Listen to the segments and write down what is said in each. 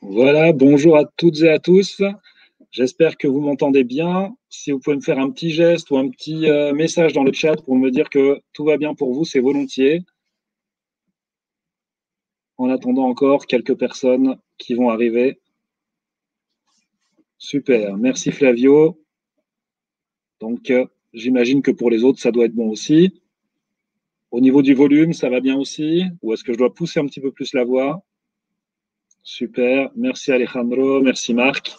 Voilà, bonjour à toutes et à tous. J'espère que vous m'entendez bien. Si vous pouvez me faire un petit geste ou un petit message dans le chat pour me dire que tout va bien pour vous, c'est volontiers. En attendant encore quelques personnes qui vont arriver. Super, merci Flavio. Donc, j'imagine que pour les autres, ça doit être bon aussi. Au niveau du volume, ça va bien aussi? Ou est-ce que je dois pousser un petit peu plus la voix? Super, merci Alejandro, merci Marc.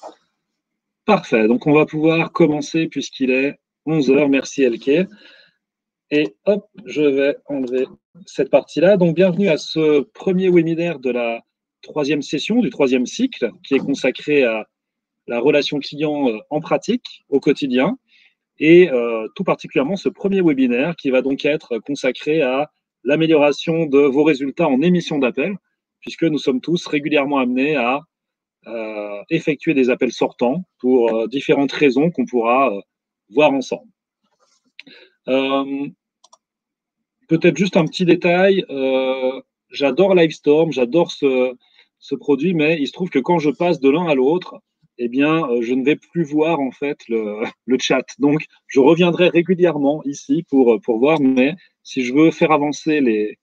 Parfait, donc on va pouvoir commencer puisqu'il est 11 heures. Merci Elke. Et hop, je vais enlever cette partie-là. Donc, bienvenue à ce premier webinaire de la troisième session, du troisième cycle, qui est consacré à la relation client en pratique, au quotidien. Et tout particulièrement ce premier webinaire qui va donc être consacré à l'amélioration de vos résultats en émission d'appel, puisque nous sommes tous régulièrement amenés à effectuer des appels sortants pour différentes raisons qu'on pourra voir ensemble. Peut-être juste un petit détail, j'adore Livestorm, j'adore ce produit, mais il se trouve que quand je passe de l'un à l'autre, eh bien, je ne vais plus voir en fait le chat. Donc, je reviendrai régulièrement ici pour voir, mais si je veux faire avancer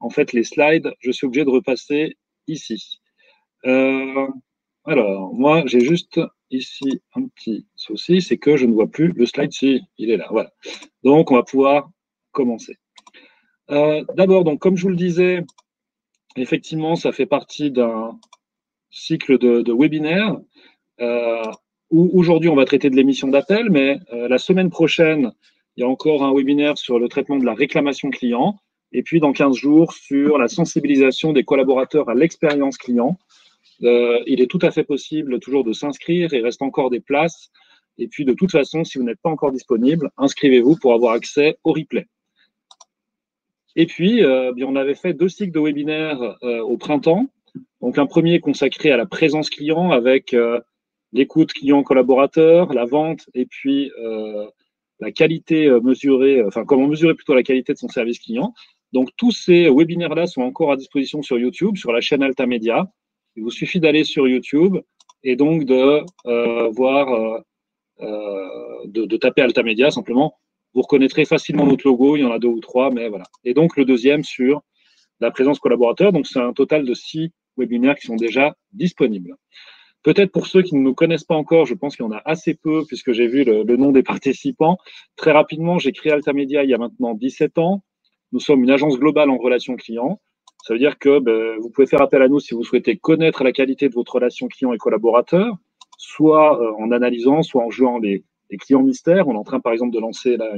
en fait, les slides, je suis obligé de repasser ici. Alors, moi, j'ai juste ici un petit souci, c'est que je ne vois plus le slide. Si, il est là, voilà. Donc, on va pouvoir commencer. D'abord, donc, comme je vous le disais, effectivement, ça fait partie d'un cycle de webinaires où aujourd'hui, on va traiter de l'émission d'appel, mais la semaine prochaine, il y a encore un webinaire sur le traitement de la réclamation client, et puis dans 15 jours, sur la sensibilisation des collaborateurs à l'expérience client. Il est tout à fait possible toujours de s'inscrire, il reste encore des places, et puis de toute façon, si vous n'êtes pas encore disponible, inscrivez-vous pour avoir accès au replay. Et puis, on avait fait 2 cycles de webinaires au printemps. Donc, un premier consacré à la présence client avec l'écoute client-collaborateur, la vente et puis la qualité mesurée, enfin, comment mesurer plutôt la qualité de son service client. Donc, tous ces webinaires-là sont encore à disposition sur YouTube, sur la chaîne Altamedia. Il vous suffit d'aller sur YouTube et donc de de taper Altamedia simplement. Vous reconnaîtrez facilement notre logo, il y en a 2 ou 3, mais voilà. Et donc le deuxième sur la présence collaborateur, donc c'est un total de 6 webinaires qui sont déjà disponibles. Peut-être pour ceux qui ne nous connaissent pas encore, je pense qu'il y en a assez peu puisque j'ai vu le nom des participants. Très rapidement, j'ai créé Altamedia il y a maintenant 17 ans. Nous sommes une agence globale en relation client. Ça veut dire que vous pouvez faire appel à nous si vous souhaitez connaître la qualité de votre relation client et collaborateur, soit en analysant, soit en jouant des clients mystères. On est en train, par exemple, de lancer là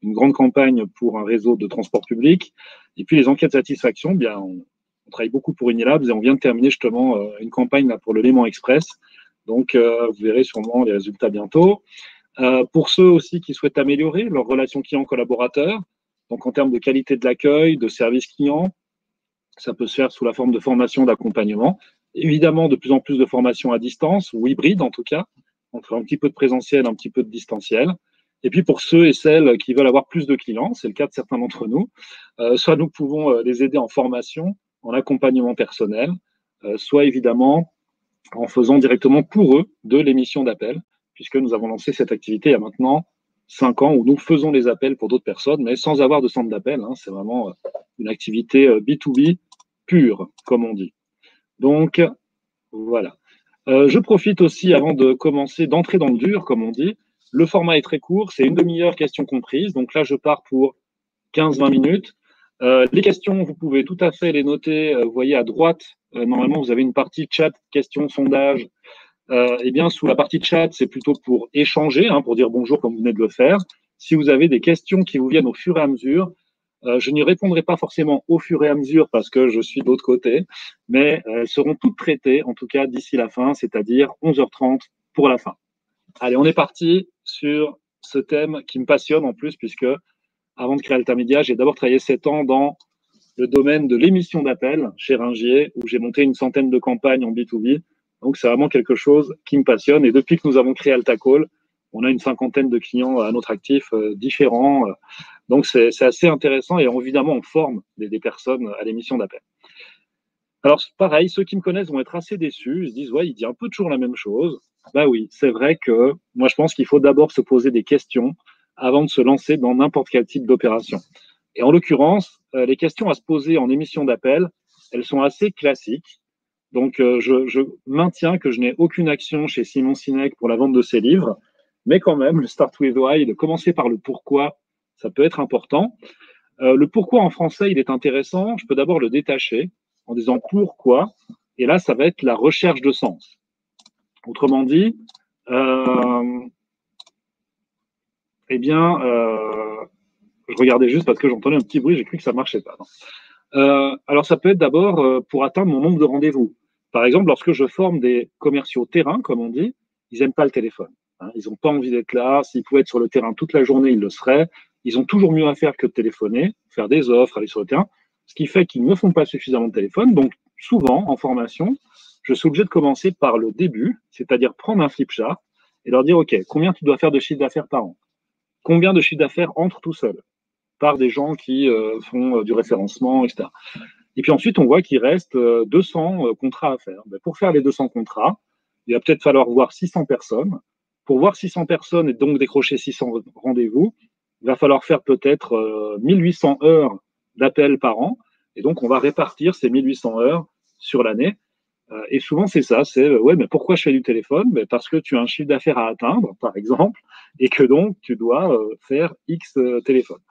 une grande campagne pour un réseau de transport public. Et puis, les enquêtes de satisfaction, bien, on travaille beaucoup pour Unilabs et on vient de terminer justement une campagne là, pour le Léman Express. Donc, vous verrez sûrement les résultats bientôt. Pour ceux aussi qui souhaitent améliorer leur relation client-collaborateur, donc en termes de qualité de l'accueil, de service client, ça peut se faire sous la forme de formation, d'accompagnement. Évidemment, de plus en plus de formations à distance, ou hybride en tout cas, entre un petit peu de présentiel, un petit peu de distanciel. Et puis pour ceux et celles qui veulent avoir plus de clients, c'est le cas de certains d'entre nous, soit nous pouvons les aider en formation, en accompagnement personnel, soit évidemment en faisant directement pour eux de l'émission d'appel, puisque nous avons lancé cette activité il y a maintenant 5 ans où nous faisons les appels pour d'autres personnes, mais sans avoir de centre d'appel. Hein, c'est vraiment une activité B2B pure, comme on dit. Donc, voilà. Je profite aussi, avant de commencer, d'entrer dans le dur, comme on dit. Le format est très court, c'est une demi-heure, questions comprises. Donc là, je pars pour 15-20 minutes. Les questions, vous pouvez tout à fait les noter. Vous voyez à droite, normalement, vous avez une partie chat, questions, sondages. Eh bien, sous la partie chat, c'est plutôt pour échanger, hein, pour dire bonjour comme vous venez de le faire. Si vous avez des questions qui vous viennent au fur et à mesure, je n'y répondrai pas forcément au fur et à mesure parce que je suis de l'autre côté, mais elles seront toutes traitées, en tout cas d'ici la fin, c'est-à-dire 11h30 pour la fin. Allez, on est parti sur ce thème qui me passionne en plus, puisque avant de créer Altamedia, j'ai d'abord travaillé 7 ans dans le domaine de l'émission d'appel chez Ringier, où j'ai monté une centaine de campagnes en B2B. Donc, c'est vraiment quelque chose qui me passionne. Et depuis que nous avons créé AltaCall, on a une 50aine de clients à notre actif différents. Donc, c'est assez intéressant et évidemment, on forme des personnes à l'émission d'appel. Alors, pareil, ceux qui me connaissent vont être assez déçus. Ils se disent, ouais, il dit un peu toujours la même chose. Bah oui, c'est vrai que moi, je pense qu'il faut d'abord se poser des questions avant de se lancer dans n'importe quel type d'opération. Et en l'occurrence, les questions à se poser en émission d'appel, elles sont assez classiques. Donc, je maintiens que je n'ai aucune action chez Simon Sinek pour la vente de ses livres, mais quand même, le Start with Why, de commencer par le pourquoi, ça peut être important. Le pourquoi en français, il est intéressant. Je peux d'abord le détacher en disant pourquoi, et là, ça va être la recherche de sens. Autrement dit, eh bien, je regardais juste parce que j'entendais un petit bruit, j'ai cru que ça marchait pas. Alors, ça peut être d'abord pour atteindre mon nombre de rendez-vous. Par exemple, lorsque je forme des commerciaux terrain, comme on dit, ils n'aiment pas le téléphone. Hein, ils n'ont pas envie d'être là. S'ils pouvaient être sur le terrain toute la journée, ils le seraient. Ils ont toujours mieux à faire que de téléphoner, faire des offres, aller sur le terrain, ce qui fait qu'ils ne font pas suffisamment de téléphone. Donc, souvent, en formation, je suis obligé de commencer par le début, c'est-à-dire prendre un flipchart et leur dire, OK, combien tu dois faire de chiffre d'affaires par an? Combien de chiffre d'affaires entre tout seul par des gens qui font du référencement, etc. Et puis ensuite, on voit qu'il reste 200 contrats à faire. Ben, pour faire les 200 contrats, il va peut-être falloir voir 600 personnes. Pour voir 600 personnes et donc décrocher 600 rendez-vous, il va falloir faire peut-être 1800 heures d'appels par an. Et donc, on va répartir ces 1800 heures sur l'année. Et souvent, c'est ça, c'est ouais, mais pourquoi je fais du téléphone? Mais parce que tu as un chiffre d'affaires à atteindre, par exemple, et que donc tu dois faire X téléphones.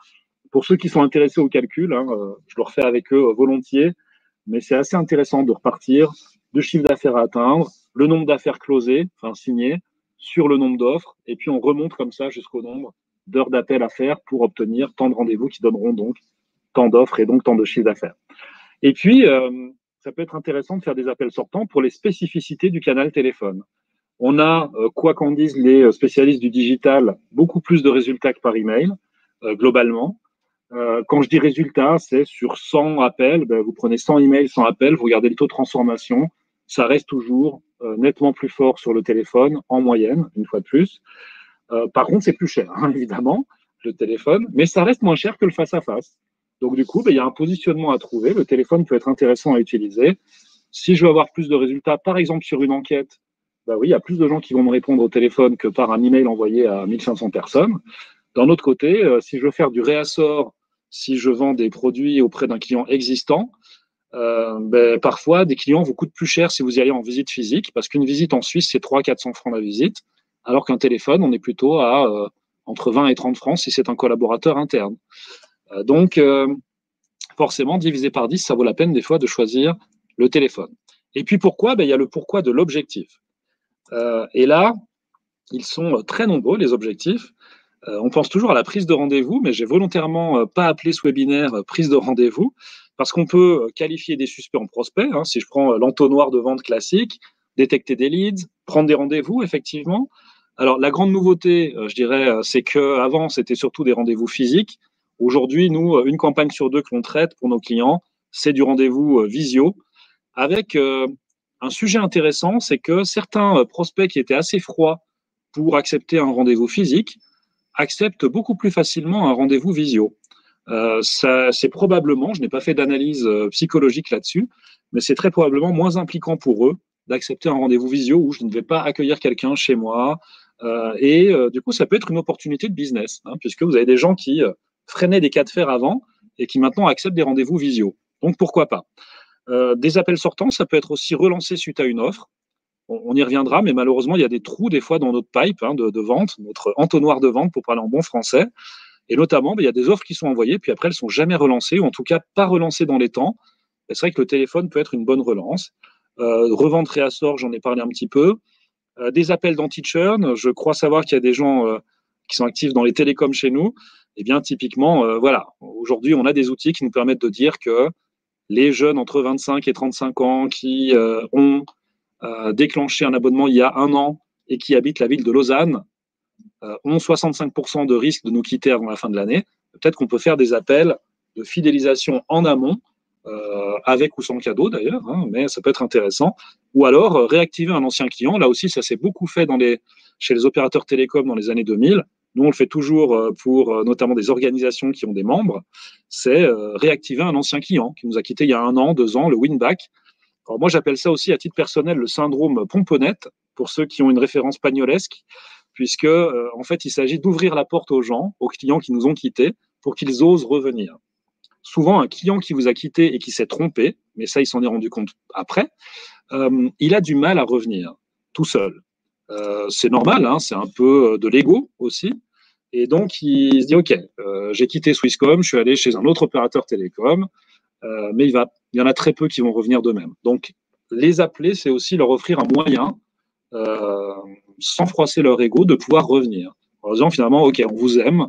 Pour ceux qui sont intéressés au calcul, hein, je le refais avec eux volontiers, mais c'est assez intéressant de repartir du chiffre d'affaires à atteindre, le nombre d'affaires closées, enfin signées, sur le nombre d'offres, et puis on remonte comme ça jusqu'au nombre d'heures d'appel à faire pour obtenir tant de rendez-vous qui donneront donc tant d'offres et donc tant de chiffre d'affaires. Et puis, ça peut être intéressant de faire des appels sortants pour les spécificités du canal téléphone. On a, quoi qu'en disent les spécialistes du digital, beaucoup plus de résultats que par email, globalement. Quand je dis résultat, c'est sur 100 appels, ben, vous prenez 100 emails, 100 appels, vous regardez le taux de transformation, ça reste toujours nettement plus fort sur le téléphone, en moyenne, une fois de plus. Par contre, c'est plus cher, hein, évidemment, le téléphone, mais ça reste moins cher que le face-à-face. Donc, du coup, ben, il y a un positionnement à trouver. Le téléphone peut être intéressant à utiliser. Si je veux avoir plus de résultats, par exemple sur une enquête, ben oui, il y a plus de gens qui vont me répondre au téléphone que par un email envoyé à 1500 personnes. D'un autre côté, si je veux faire du réassort, si je vends des produits auprès d'un client existant, ben, parfois, des clients vous coûtent plus cher si vous y allez en visite physique, parce qu'une visite en Suisse, c'est 300-400 francs la visite, alors qu'un téléphone, on est plutôt à entre 20 et 30 francs si c'est un collaborateur interne. Donc, forcément, divisé par 10, ça vaut la peine des fois de choisir le téléphone. Et puis pourquoi? Ben, il y a le pourquoi de l'objectif. Et là, ils sont très nombreux, les objectifs. On pense toujours à la prise de rendez-vous, mais j'ai volontairement pas appelé ce webinaire prise de rendez-vous, parce qu'on peut qualifier des suspects en prospects. Hein, si je prends l'entonnoir de vente classique, détecter des leads, prendre des rendez-vous, effectivement. Alors, la grande nouveauté, je dirais, c'est qu'avant, c'était surtout des rendez-vous physiques. Aujourd'hui, nous, une campagne sur deux que l'on traite pour nos clients, c'est du rendez-vous visio, avec un sujet intéressant, c'est que certains prospects qui étaient assez froids pour accepter un rendez-vous physique acceptent beaucoup plus facilement un rendez-vous visio. C'est probablement, je n'ai pas fait d'analyse psychologique là-dessus, mais c'est très probablement moins impliquant pour eux d'accepter un rendez-vous visio où je ne vais pas accueillir quelqu'un chez moi. Du coup, ça peut être une opportunité de business, hein, puisque vous avez des gens qui freinaient des cas de fer avant et qui maintenant acceptent des rendez-vous visio. Donc, pourquoi pas? Des appels sortants, ça peut être aussi relancé suite à une offre. On y reviendra, mais malheureusement, il y a des trous des fois dans notre pipe hein, de vente, notre entonnoir de vente, pour parler en bon français. Et notamment, il y a des offres qui sont envoyées, puis après, elles sont jamais relancées, ou en tout cas pas relancées dans les temps. Et c'est vrai que le téléphone peut être une bonne relance. Revente réassort, j'en ai parlé un petit peu. Des appels d'anti-churn, je crois savoir qu'il y a des gens qui sont actifs dans les télécoms chez nous. Eh bien, typiquement, voilà, aujourd'hui, on a des outils qui nous permettent de dire que les jeunes entre 25 et 35 ans qui ont déclenché un abonnement il y a un an et qui habitent la ville de Lausanne ont 65% de risque de nous quitter avant la fin de l'année. Peut-être qu'on peut faire des appels de fidélisation en amont, avec ou sans cadeau d'ailleurs, hein, mais ça peut être intéressant. Ou alors réactiver un ancien client. Là aussi, ça s'est beaucoup fait chez les opérateurs télécoms dans les années 2000. Nous, on le fait toujours pour notamment des organisations qui ont des membres. C'est réactiver un ancien client qui nous a quitté il y a un an, 2 ans, le win-back. Alors moi, j'appelle ça aussi à titre personnel le syndrome pomponnette, pour ceux qui ont une référence pagnolesque, puisque en fait, il s'agit d'ouvrir la porte aux gens, aux clients qui nous ont quittés, pour qu'ils osent revenir. Souvent, un client qui vous a quitté et qui s'est trompé, mais ça, il s'en est rendu compte après, il a du mal à revenir tout seul. C'est normal, hein, c'est un peu de l'ego aussi. Et donc, il se dit, OK, j'ai quitté Swisscom, je suis allé chez un autre opérateur télécom, mais il y en a très peu qui vont revenir d'eux-mêmes. Donc, les appeler, c'est aussi leur offrir un moyen, euh, sans froisser leur ego, de pouvoir revenir. En disant finalement, OK, on vous aime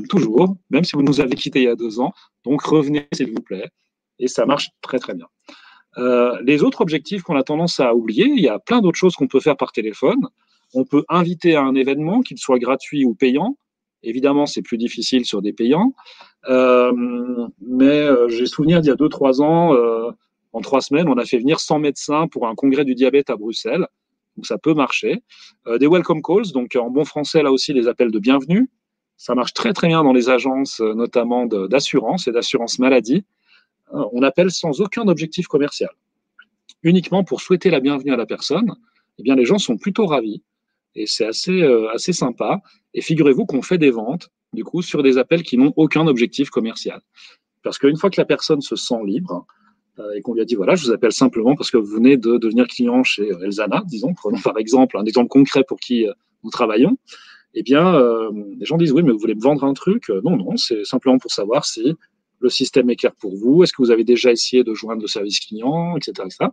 toujours, même si vous nous avez quittés il y a 2 ans, donc revenez s'il vous plaît. Et ça marche très très bien. Les autres objectifs qu'on a tendance à oublier, il y a plein d'autres choses qu'on peut faire par téléphone. On peut inviter à un événement, qu'il soit gratuit ou payant. Évidemment, c'est plus difficile sur des payants. Mais j'ai souvenir d'il y a 2-3 ans, en 3 semaines, on a fait venir 100 médecins pour un congrès du diabète à Bruxelles. Donc ça peut marcher. Des welcome calls, donc en bon français, là aussi, les appels de bienvenue. Ça marche très très bien dans les agences, notamment d'assurance et d'assurance maladie. On appelle sans aucun objectif commercial, uniquement pour souhaiter la bienvenue à la personne. Eh bien, les gens sont plutôt ravis et c'est assez sympa. Et figurez-vous qu'on fait des ventes, du coup, sur des appels qui n'ont aucun objectif commercial. Parce qu'une fois que la personne se sent libre et qu'on lui a dit, voilà, je vous appelle simplement parce que vous venez de devenir client chez Elzana, disons, prenons par exemple un exemple concret pour qui nous travaillons, eh bien, les gens disent, oui, mais vous voulez me vendre un truc? Non, non, c'est simplement pour savoir si le système est clair pour vous, est-ce que vous avez déjà essayé de joindre le service client, etc. etc.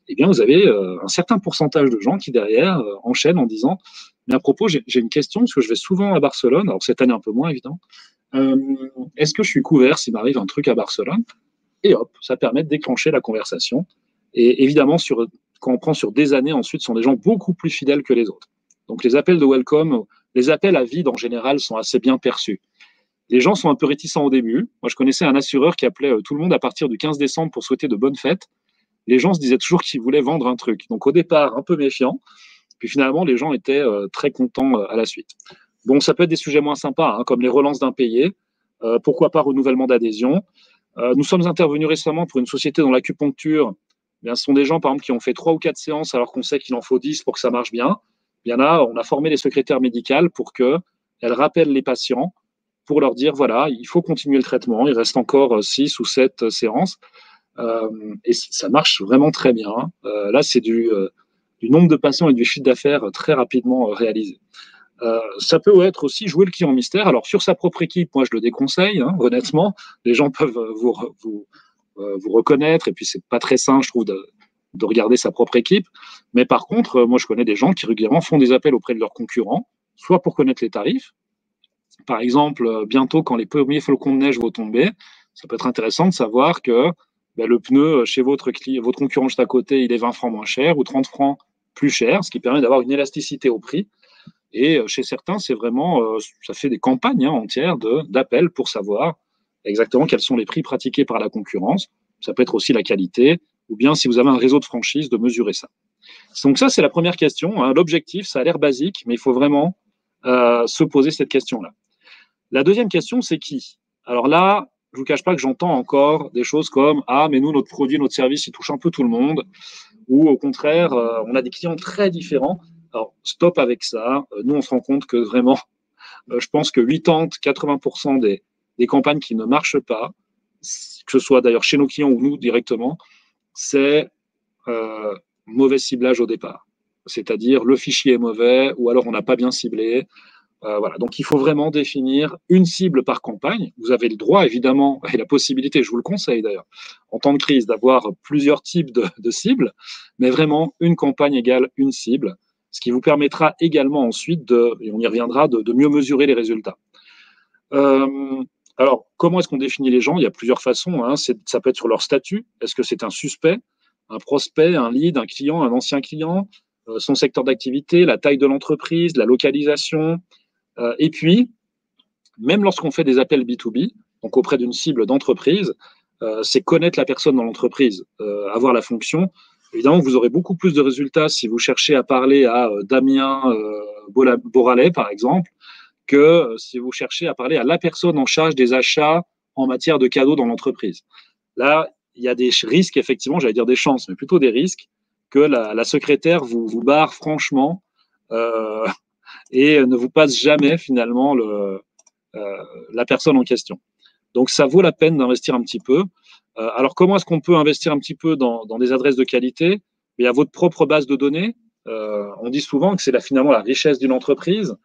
Eh bien, vous avez un certain pourcentage de gens qui, derrière, enchaînent en disant, mais à propos, j'ai une question, parce que je vais souvent à Barcelone, alors cette année un peu moins, évidemment. Est-ce que je suis couvert s'il m'arrive un truc à Barcelone? Et hop, ça permet de déclencher la conversation. Et évidemment, quand on prend sur des années, ensuite, ce sont des gens beaucoup plus fidèles que les autres. Donc, les appels de welcome, les appels à vide, en général, sont assez bien perçus. Les gens sont un peu réticents au début. Moi, je connaissais un assureur qui appelait tout le monde à partir du 15 décembre pour souhaiter de bonnes fêtes. Les gens se disaient toujours qu'ils voulaient vendre un truc. Donc, au départ, un peu méfiant. Puis finalement, les gens étaient très contents à la suite. Bon, ça peut être des sujets moins sympas, hein, comme les relances d'impayés. Pourquoi pas renouvellement d'adhésion. Nous sommes intervenus récemment pour une société dans l'acupuncture. Bien, ce sont des gens, par exemple, qui ont fait 3 ou 4 séances alors qu'on sait qu'il en faut 10 pour que ça marche bien. Il y en a, on a formé les secrétaires médicales pour qu'elles rappellent les patients pour leur dire, voilà, il faut continuer le traitement. Il reste encore 6 ou 7 séances. Et ça marche vraiment très bien. Là, c'est du nombre de patients et du chiffre d'affaires très rapidement réalisé. Ça peut être aussi jouer le client mystère. Alors, sur sa propre équipe, moi, je le déconseille, hein, honnêtement. Les gens peuvent vous reconnaître, et puis, c'est pas très sain, je trouve, de regarder sa propre équipe. Mais par contre, moi, je connais des gens qui régulièrement font des appels auprès de leurs concurrents, soit pour connaître les tarifs. Par exemple, bientôt, quand les premiers flocons de neige vont tomber, ça peut être intéressant de savoir que le pneu chez votre concurrent juste à côté, il est 20 francs moins cher ou 30 francs plus cher, ce qui permet d'avoir une élasticité au prix. Et chez certains, c'est vraiment, ça fait des campagnes entières d'appels pour savoir exactement quels sont les prix pratiqués par la concurrence. Ça peut être aussi la qualité, ou bien si vous avez un réseau de franchise, de mesurer ça. Donc ça, c'est la première question, hein. L'objectif, ça a l'air basique, mais il faut vraiment se poser cette question-là. La deuxième question, c'est qui? Alors là, je ne vous cache pas que j'entends encore des choses comme ah, mais nous, notre produit, notre service, il touche un peu tout le monde, ou au contraire, on a des clients très différents. Alors, stop avec ça. Nous, on se rend compte que vraiment, je pense que 80-80% des campagnes qui ne marchent pas, que ce soit d'ailleurs chez nos clients ou nous directement, c'est mauvais ciblage au départ. C'est-à-dire le fichier est mauvais ou alors on n'a pas bien ciblé. Voilà. Donc, il faut vraiment définir une cible par campagne. Vous avez le droit, évidemment, et la possibilité, je vous le conseille d'ailleurs, en temps de crise, d'avoir plusieurs types de cibles, mais vraiment une campagne égale une cible, ce qui vous permettra également ensuite, et on y reviendra, de mieux mesurer les résultats. Alors, comment est-ce qu'on définit les gens? Il y a plusieurs façons, hein. Ça peut être sur leur statut. Est-ce que c'est un suspect, un prospect, un lead, un client, un ancien client, son secteur d'activité, la taille de l'entreprise, la localisation. Et puis, même lorsqu'on fait des appels B2B, donc auprès d'une cible d'entreprise, c'est connaître la personne dans l'entreprise, avoir la fonction. Évidemment, vous aurez beaucoup plus de résultats si vous cherchez à parler à Damien Boralet, par exemple, que si vous cherchez à parler à la personne en charge des achats en matière de cadeaux dans l'entreprise. Là, il y a des risques, effectivement, j'allais dire des chances, mais plutôt des risques, que la secrétaire vous barre franchement et ne vous passe jamais finalement la personne en question. Donc, ça vaut la peine d'investir un petit peu. Alors, comment est-ce qu'on peut investir un petit peu dans des adresses de qualité? Il y a votre propre base de données. On dit souvent que c'est finalement la richesse d'une entreprise.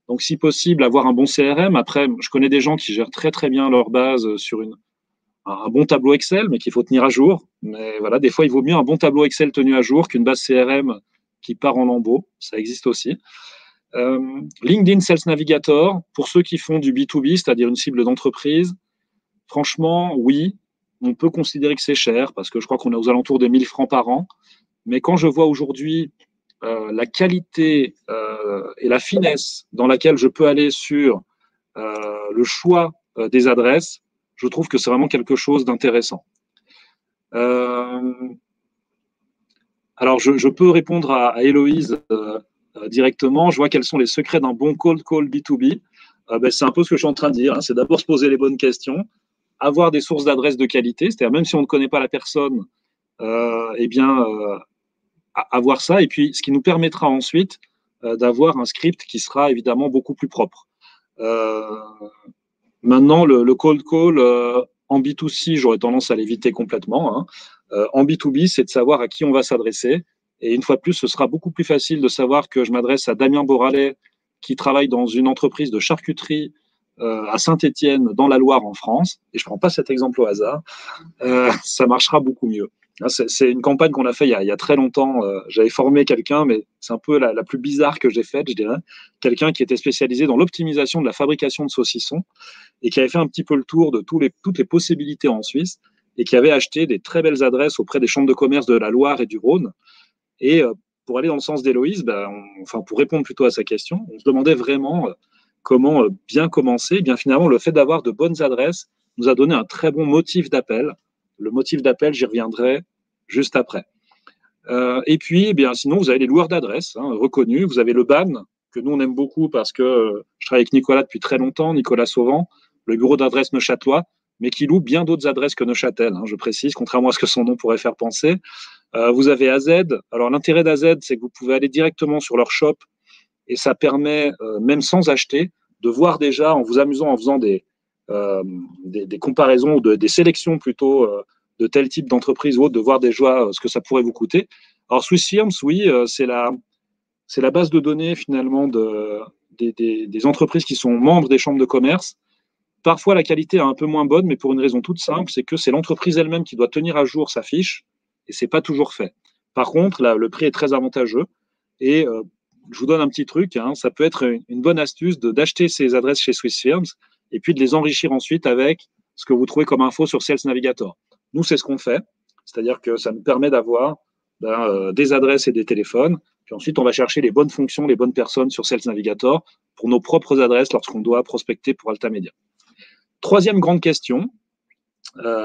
Donc, si possible, avoir un bon CRM. Après, je connais des gens qui gèrent très, très bien leur base sur un bon tableau Excel, mais qu'il faut tenir à jour. Mais voilà, des fois, il vaut mieux un bon tableau Excel tenu à jour qu'une base CRM qui part en lambeaux. Ça existe aussi. LinkedIn Sales Navigator, pour ceux qui font du B2B, c'est-à-dire une cible d'entreprise, franchement, oui, on peut considérer que c'est cher parce que je crois qu'on est aux alentours de 1000 francs par an. Mais quand je vois aujourd'hui la qualité et la finesse dans laquelle je peux aller sur le choix des adresses, je trouve que c'est vraiment quelque chose d'intéressant. Alors, je peux répondre à Héloïse directement. Je vois quels sont les secrets d'un bon cold call B2B. C'est un peu ce que je suis en train de dire. Hein. C'est d'abord se poser les bonnes questions, avoir des sources d'adresses de qualité, c'est-à-dire même si on ne connaît pas la personne, avoir ça. Et puis, ce qui nous permettra ensuite d'avoir un script qui sera évidemment beaucoup plus propre. Maintenant, le cold call en B2C, j'aurais tendance à l'éviter complètement. Hein. En B2B, c'est de savoir à qui on va s'adresser. Et une fois de plus, ce sera beaucoup plus facile de savoir que je m'adresse à Damien Boralet, qui travaille dans une entreprise de charcuterie à Saint-Étienne, dans la Loire, en France. Et je ne prends pas cet exemple au hasard. Ça marchera beaucoup mieux. C'est une campagne qu'on a fait il y a très longtemps. J'avais formé quelqu'un, mais c'est un peu la plus bizarre que j'ai faite, je dirais. Quelqu'un qui était spécialisé dans l'optimisation de la fabrication de saucissons et qui avait fait un petit peu le tour de toutes les possibilités en Suisse et qui avait acheté des très belles adresses auprès des chambres de commerce de la Loire et du Rhône. Et pour aller dans le sens d'Héloïse, pour répondre plutôt à sa question, on se demandait vraiment comment bien commencer. Et bien finalement, le fait d'avoir de bonnes adresses nous a donné un très bon motif d'appel. Le motif d'appel, j'y reviendrai juste après. Et puis, sinon, vous avez les loueurs d'adresses reconnus. Vous avez le BAN, que nous, on aime beaucoup parce que je travaille avec Nicolas depuis très longtemps, Nicolas Sauvant, le bureau d'adresse neuchâtelois, mais qui loue bien d'autres adresses que Neuchâtel, je précise, contrairement à ce que son nom pourrait faire penser. Vous avez AZ. Alors, l'intérêt d'AZ, c'est que vous pouvez aller directement sur leur shop et ça permet, même sans acheter, de voir déjà, en vous amusant, en faisant des comparaisons, des sélections plutôt de tel type d'entreprise ou autre, de voir déjà ce que ça pourrait vous coûter. Alors, Swiss Firms, oui, c'est la base de données finalement des entreprises qui sont membres des chambres de commerce. Parfois, la qualité est un peu moins bonne, mais pour une raison toute simple, c'est que c'est l'entreprise elle-même qui doit tenir à jour sa fiche et ce n'est pas toujours fait. Par contre, là, le prix est très avantageux et je vous donne un petit truc, ça peut être une bonne astuce d'acheter ces adresses chez Swiss Firms et puis de les enrichir ensuite avec ce que vous trouvez comme info sur Sales Navigator. Nous, c'est ce qu'on fait, c'est-à-dire que ça nous permet d'avoir des adresses et des téléphones, puis ensuite on va chercher les bonnes fonctions, les bonnes personnes sur Sales Navigator pour nos propres adresses lorsqu'on doit prospecter pour Altamedia. Troisième grande question,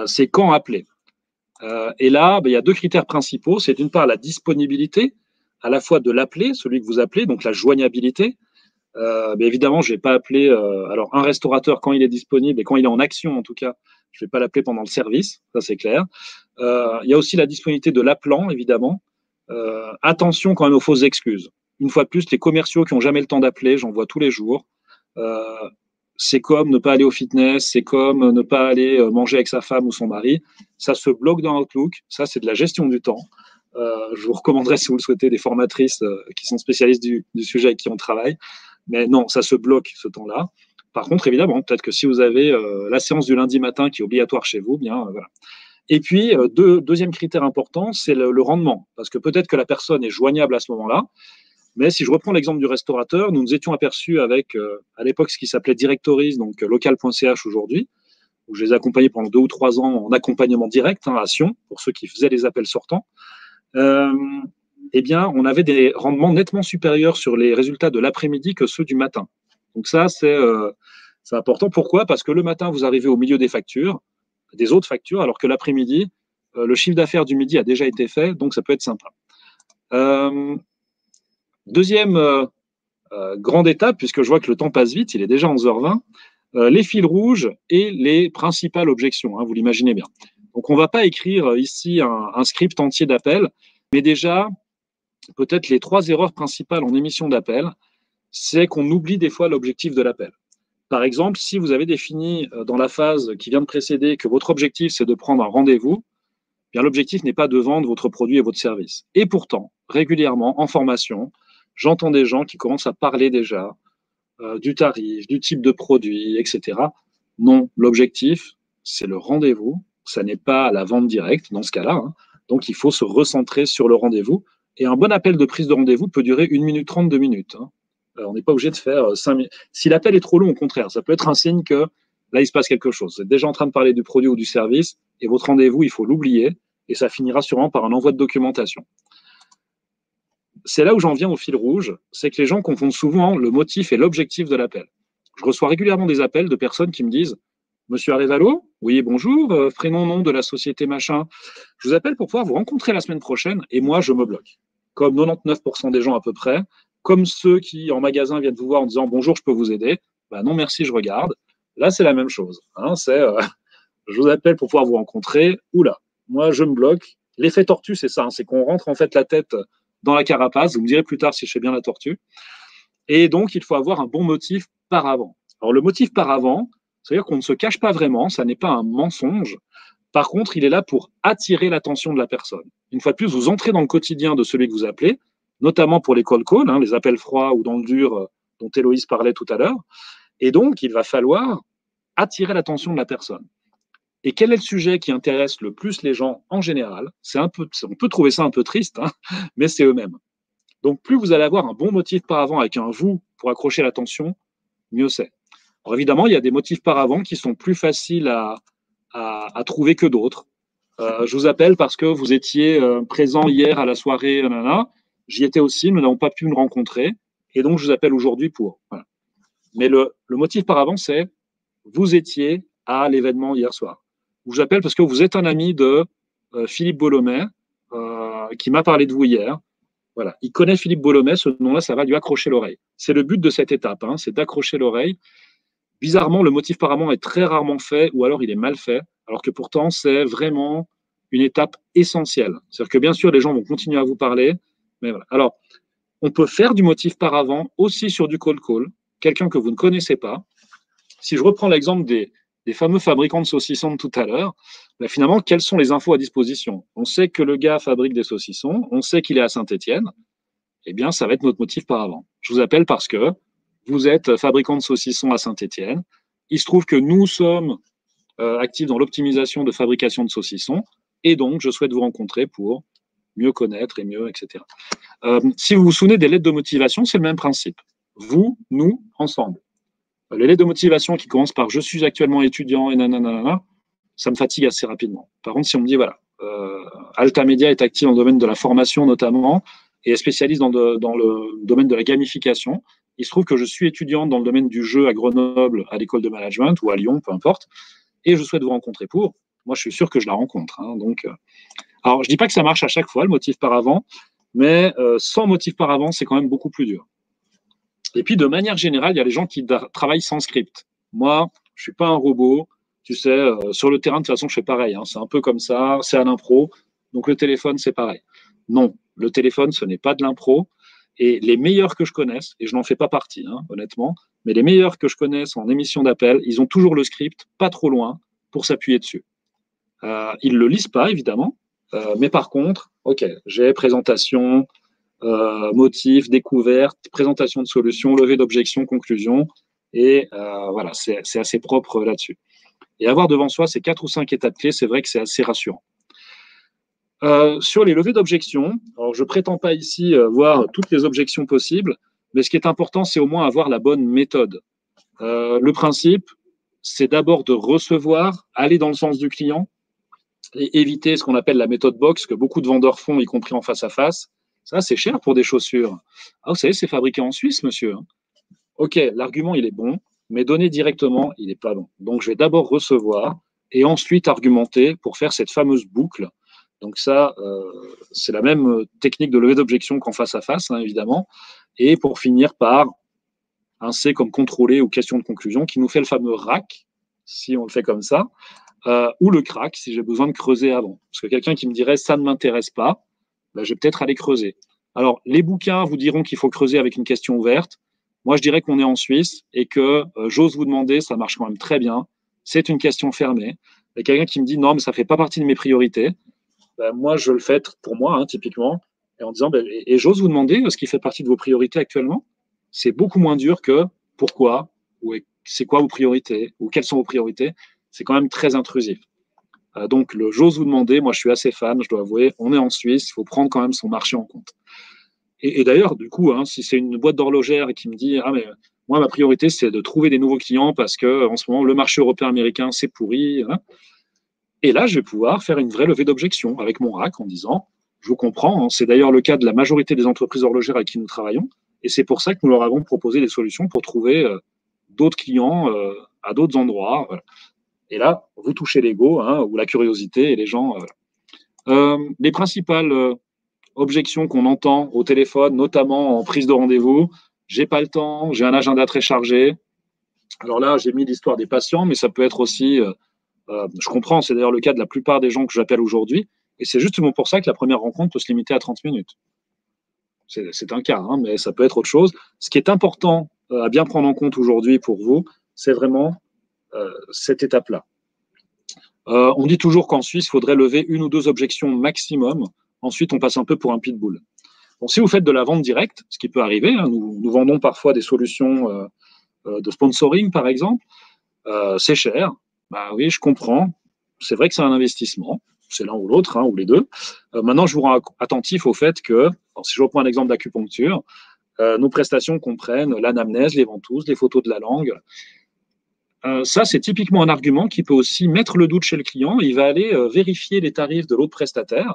c'est quand appeler. Et là, il y a deux critères principaux. C'est d'une part la disponibilité, à la fois de l'appeler, celui que vous appelez, donc la joignabilité. Mais évidemment, je ne vais pas appeler alors un restaurateur quand il est disponible et quand il est en action, en tout cas, je ne vais pas l'appeler pendant le service, ça c'est clair. Il y a aussi la disponibilité de l'appelant, évidemment. Attention quand même aux fausses excuses. Une fois de plus, les commerciaux qui n'ont jamais le temps d'appeler, j'en vois tous les jours. C'est comme ne pas aller au fitness, c'est comme ne pas aller manger avec sa femme ou son mari. Ça se bloque dans Outlook. Ça, c'est de la gestion du temps. Je vous recommanderais, si vous le souhaitez, des formatrices qui sont spécialistes du sujet avec qui on travaille. Mais non, ça se bloque ce temps-là. Par contre, évidemment, peut-être que si vous avez la séance du lundi matin qui est obligatoire chez vous, voilà. Et puis, deuxième critère important, c'est le rendement. Parce que peut-être que la personne est joignable à ce moment-là. Mais si je reprends l'exemple du restaurateur, nous nous étions aperçus avec, à l'époque, ce qui s'appelait Directories, donc local.ch aujourd'hui, où je les ai accompagnés pendant 2 ou 3 ans en accompagnement direct à Sion, pour ceux qui faisaient les appels sortants. On avait des rendements nettement supérieurs sur les résultats de l'après-midi que ceux du matin. Donc ça, c'est important. Pourquoi ? Parce que le matin, vous arrivez au milieu des autres factures, alors que l'après-midi, le chiffre d'affaires du midi a déjà été fait, donc ça peut être sympa. Deuxième grande étape, puisque je vois que le temps passe vite, il est déjà 11h20, les fils rouges et les principales objections, vous l'imaginez bien. Donc, on ne va pas écrire ici un script entier d'appel, mais déjà, peut-être les 3 erreurs principales en émission d'appel, c'est qu'on oublie des fois l'objectif de l'appel. Par exemple, si vous avez défini dans la phase qui vient de précéder que votre objectif, c'est de prendre un rendez-vous, bien l'objectif n'est pas de vendre votre produit et votre service. Et pourtant, régulièrement, en formation, j'entends des gens qui commencent à parler déjà du tarif, du type de produit, etc. Non, l'objectif, c'est le rendez-vous. Ça n'est pas la vente directe dans ce cas-là. Hein. Donc, il faut se recentrer sur le rendez-vous. Et un bon appel de prise de rendez-vous peut durer 1 minute 30, 2 minutes. Hein. On n'est pas obligé de faire 5 minutes. Si l'appel est trop long, au contraire, ça peut être un signe que là, il se passe quelque chose. Vous êtes déjà en train de parler du produit ou du service et votre rendez-vous, il faut l'oublier et ça finira sûrement par un envoi de documentation. C'est là où j'en viens au fil rouge, c'est que les gens confondent souvent le motif et l'objectif de l'appel. Je reçois régulièrement des appels de personnes qui me disent « Monsieur Arevalo, oui, bonjour, prénom, nom de la société machin. Je vous appelle pour pouvoir vous rencontrer la semaine prochaine et moi, je me bloque. » Comme 99% des gens à peu près, comme ceux qui, en magasin, viennent vous voir en disant « Bonjour, je peux vous aider ?» Ben non, merci, je regarde. Là, c'est la même chose. Hein, c'est je vous appelle pour pouvoir vous rencontrer. Oula, moi, je me bloque. L'effet tortue, c'est ça. Hein, c'est qu'on rentre en fait la tête dans la carapace. Vous me direz plus tard si je fais bien la tortue. Et donc, il faut avoir un bon motif par avant. Alors, le motif par avant, c'est-à-dire qu'on ne se cache pas vraiment, ça n'est pas un mensonge. Par contre, il est là pour attirer l'attention de la personne. Une fois de plus, vous entrez dans le quotidien de celui que vous appelez, notamment pour les cold calls, hein, les appels froids ou dans le dur dont Héloïse parlait tout à l'heure. Et donc, il va falloir attirer l'attention de la personne. Et quel est le sujet qui intéresse le plus les gens en général? On peut trouver ça un peu triste, hein, mais c'est eux-mêmes. Donc, plus vous allez avoir un bon motif par avant avec un vous pour accrocher l'attention, mieux c'est. Alors évidemment, il y a des motifs par avant qui sont plus faciles à trouver que d'autres. Je vous appelle parce que vous étiez présent hier à la soirée, nanana. J'y étais aussi, nous n'avons pas pu nous rencontrer, et donc je vous appelle aujourd'hui pour. Voilà. Mais le motif par avant, c'est vous étiez à l'événement hier soir. Je vous appelle parce que vous êtes un ami de Philippe Bollomet, qui m'a parlé de vous hier. Voilà. Il connaît Philippe Bollomet, ce nom-là, ça va lui accrocher l'oreille. C'est le but de cette étape, hein, c'est d'accrocher l'oreille. Bizarrement, le motif par avant est très rarement fait, ou alors il est mal fait, alors que pourtant, c'est vraiment une étape essentielle. C'est-à-dire que bien sûr, les gens vont continuer à vous parler, mais voilà. Alors, on peut faire du motif par avant aussi sur du cold call, quelqu'un que vous ne connaissez pas. Si je reprends l'exemple des fameux fabricants de saucissons de tout à l'heure, ben finalement, quelles sont les infos à disposition? On sait que le gars fabrique des saucissons, on sait qu'il est à Saint-Étienne, eh bien, ça va être notre motif par avant. Je vous appelle parce que vous êtes fabricant de saucissons à Saint-Étienne. Il se trouve que nous sommes actifs dans l'optimisation de fabrication de saucissons, et donc je souhaite vous rencontrer pour mieux connaître et mieux, etc. Si vous vous souvenez des lettres de motivation, c'est le même principe. Vous, nous, ensemble. Les lettres de motivation qui commencent par « je suis actuellement étudiant » et nanana, ça me fatigue assez rapidement. Par contre, si on me dit, voilà, Altamedia est actif dans le domaine de la formation notamment, et est spécialiste dans le domaine de la gamification, il se trouve que je suis étudiant dans le domaine du jeu à Grenoble, à l'école de management, ou à Lyon, peu importe, et je souhaite vous rencontrer pour. Moi, je suis sûr que je la rencontre. Hein, donc, alors, je ne dis pas que ça marche à chaque fois, le motif par avant, mais sans motif par avant, c'est quand même beaucoup plus dur. Et puis, de manière générale, il y a les gens qui travaillent sans script. Moi, je ne suis pas un robot. Tu sais, sur le terrain, de toute façon, je fais pareil. Hein, c'est un peu comme ça, c'est à l'impro. Donc, le téléphone, c'est pareil. Non, le téléphone, ce n'est pas de l'impro. Et les meilleurs que je connaisse, et je n'en fais pas partie, hein, honnêtement, mais les meilleurs que je connaisse en émission d'appel, ils ont toujours le script, pas trop loin, pour s'appuyer dessus. Ils ne le lisent pas, évidemment, mais par contre, OK, j'ai présentation, motif, découverte, présentation de solution, levée d'objection, conclusion, et voilà, c'est assez propre là-dessus. Et avoir devant soi ces 4 ou 5 étapes clés, c'est vrai que c'est assez rassurant. Sur les levées d'objections, alors je ne prétends pas ici voir toutes les objections possibles, mais ce qui est important, c'est au moins avoir la bonne méthode. Le principe, c'est d'abord de recevoir, aller dans le sens du client et éviter ce qu'on appelle la méthode box, que beaucoup de vendeurs font, y compris en face à face. Ça, c'est cher pour des chaussures. Ah, vous savez, c'est fabriqué en Suisse, monsieur. OK, l'argument, il est bon, mais donné directement, il n'est pas bon. Donc, je vais d'abord recevoir et ensuite argumenter pour faire cette fameuse boucle. Donc ça, c'est la même technique de levée d'objection qu'en face à face, hein, évidemment. Et pour finir par un C comme contrôler ou question de conclusion qui nous fait le fameux RAC, si on le fait comme ça. ou le crack si j'ai besoin de creuser avant. Parce que quelqu'un qui me dirait ça ne m'intéresse pas, ben, je vais peut-être aller creuser. Alors, les bouquins vous diront qu'il faut creuser avec une question ouverte. Moi, je dirais qu'on est en Suisse et que j'ose vous demander, ça marche quand même très bien. C'est une question fermée. Et quelqu'un qui me dit non, mais ça ne fait pas partie de mes priorités, ben, moi, je le fais pour moi, hein, typiquement, et en disant ben, et j'ose vous demander ce qui fait partie de vos priorités actuellement. C'est beaucoup moins dur que pourquoi, ou c'est quoi vos priorités, ou quelles sont vos priorités. C'est quand même très intrusif. Donc, j'ose vous demander, moi je suis assez fan, je dois avouer, on est en Suisse, il faut prendre quand même son marché en compte. Et d'ailleurs, du coup, hein, si c'est une boîte d'horlogère qui me dit, ah mais moi ma priorité c'est de trouver des nouveaux clients parce que en ce moment le marché européen-américain c'est pourri, hein. Et là je vais pouvoir faire une vraie levée d'objection avec mon RAC en disant, je vous comprends, hein, c'est d'ailleurs le cas de la majorité des entreprises horlogères avec qui nous travaillons, et c'est pour ça que nous leur avons proposé des solutions pour trouver d'autres clients à d'autres endroits. Voilà. Et là, vous touchez l'ego, hein, ou la curiosité, et les gens. Les principales objections qu'on entend au téléphone, notamment en prise de rendez-vous, j'ai pas le temps, j'ai un agenda très chargé. Alors là, j'ai mis l'histoire des patients, mais ça peut être aussi, je comprends, c'est d'ailleurs le cas de la plupart des gens que j'appelle aujourd'hui, et c'est justement pour ça que la première rencontre peut se limiter à 30 minutes. C'est un cas, hein, mais ça peut être autre chose. Ce qui est important à bien prendre en compte aujourd'hui pour vous, c'est vraiment cette étape-là. On dit toujours qu'en Suisse, il faudrait lever une ou deux objections maximum. Ensuite, on passe un peu pour un pitbull. Bon, si vous faites de la vente directe, ce qui peut arriver, hein, nous vendons parfois des solutions de sponsoring, par exemple, c'est cher. Bah oui, je comprends. C'est vrai que c'est un investissement. C'est l'un ou l'autre, hein, ou les deux. Maintenant, je vous rends attentif au fait que, si je reprends un exemple d'acupuncture, nos prestations comprennent l'anamnèse, les ventouses, les photos de la langue. Ça, c'est typiquement un argument qui peut aussi mettre le doute chez le client. Il va aller vérifier les tarifs de l'autre prestataire,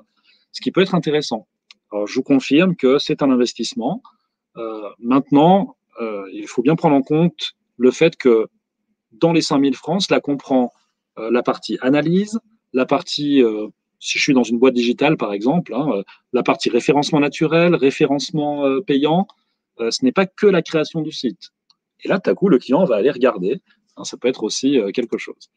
ce qui peut être intéressant. Alors, je vous confirme que c'est un investissement. Maintenant, il faut bien prendre en compte le fait que dans les 5000 francs, cela comprend la partie analyse, la partie, si je suis dans une boîte digitale par exemple, hein, la partie référencement naturel, référencement payant. Ce n'est pas que la création du site. Et là, tout à coup, le client va aller regarder. Hein, ça peut être aussi quelque chose.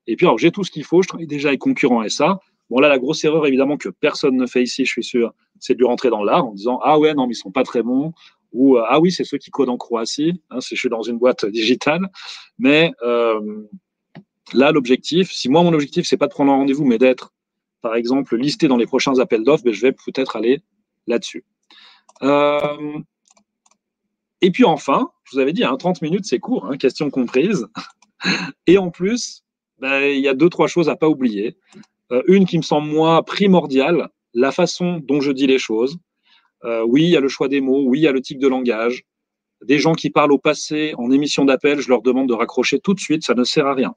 Et puis, alors, j'ai tout ce qu'il faut. Je travaille déjà avec concurrents SA. Bon, là, la grosse erreur, évidemment, que personne ne fait ici, je suis sûr, c'est de lui rentrer dans l'art en disant ah ouais, non, mais ils sont pas très bons. Ou ah oui, c'est ceux qui codent en Croatie. Hein, si je suis dans une boîte digitale. Mais là, l'objectif, si moi, mon objectif, c'est pas de prendre un rendez-vous, mais d'être, par exemple, listé dans les prochains appels d'offres, ben, je vais peut-être aller là-dessus. Et puis enfin, je vous avais dit, hein, 30 minutes, c'est court, hein, question comprise. Et en plus, ben, il y a deux, trois choses à pas oublier. Une qui me semble, moi, primordiale, la façon dont je dis les choses. Oui, il y a le choix des mots, oui, il y a le tic de langage. Des gens qui parlent au passé en émission d'appel, je leur demande de raccrocher tout de suite, ça ne sert à rien.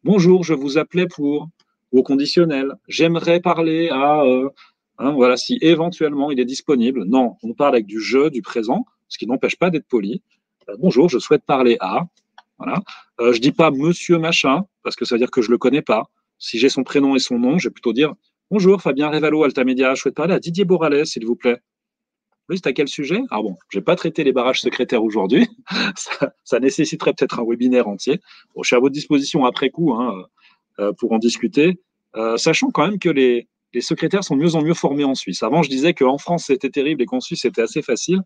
Bonjour, je vous appelais pour, au conditionnel. J'aimerais parler à, hein, voilà, si éventuellement il est disponible. Non, on parle avec du je, du présent, ce qui n'empêche pas d'être poli. Bonjour, je souhaite parler à, voilà. Je dis pas monsieur machin, parce que ça veut dire que je le connais pas. Si j'ai son prénom et son nom, je vais plutôt dire bonjour, Fabien Révalo, Altamédia, je souhaite parler à Didier Borales, s'il vous plaît. Oui, c'est à quel sujet? Ah bon, je n'ai pas traité les barrages secrétaires aujourd'hui. Ça nécessiterait peut-être un webinaire entier. Bon, je suis à votre disposition après coup, hein, pour en discuter, sachant quand même que les secrétaires sont de mieux en mieux formés en Suisse. Avant, je disais qu'en France, c'était terrible et qu'en Suisse, c'était assez facile.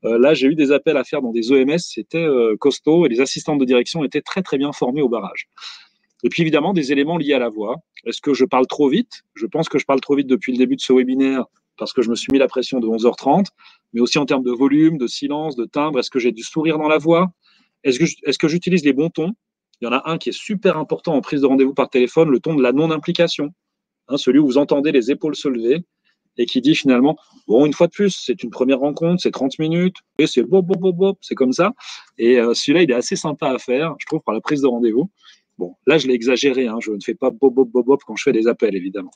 Là, j'ai eu des appels à faire dans des EMS, c'était costaud, et les assistantes de direction étaient très, très bien formées au barrage. Et puis, évidemment, des éléments liés à la voix. Est-ce que je parle trop vite? Je pense que je parle trop vite depuis le début de ce webinaire, parce que je me suis mis la pression de 11h30, mais aussi en termes de volume, de silence, de timbre. Est-ce que j'ai du sourire dans la voix? Est-ce que j'utilise les bons tons? Il y en a un qui est super important en prise de rendez-vous par téléphone, le ton de la non-implication. Hein, celui où vous entendez les épaules se lever et qui dit finalement, bon, une fois de plus, c'est une première rencontre, c'est 30 minutes, et c'est bop, bop, bop, bop, c'est comme ça. Et celui-là, il est assez sympa à faire, je trouve, pour la prise de rendez-vous. Bon, là, je l'ai exagéré, hein, je ne fais pas bop, bop, bop, bop quand je fais des appels, évidemment.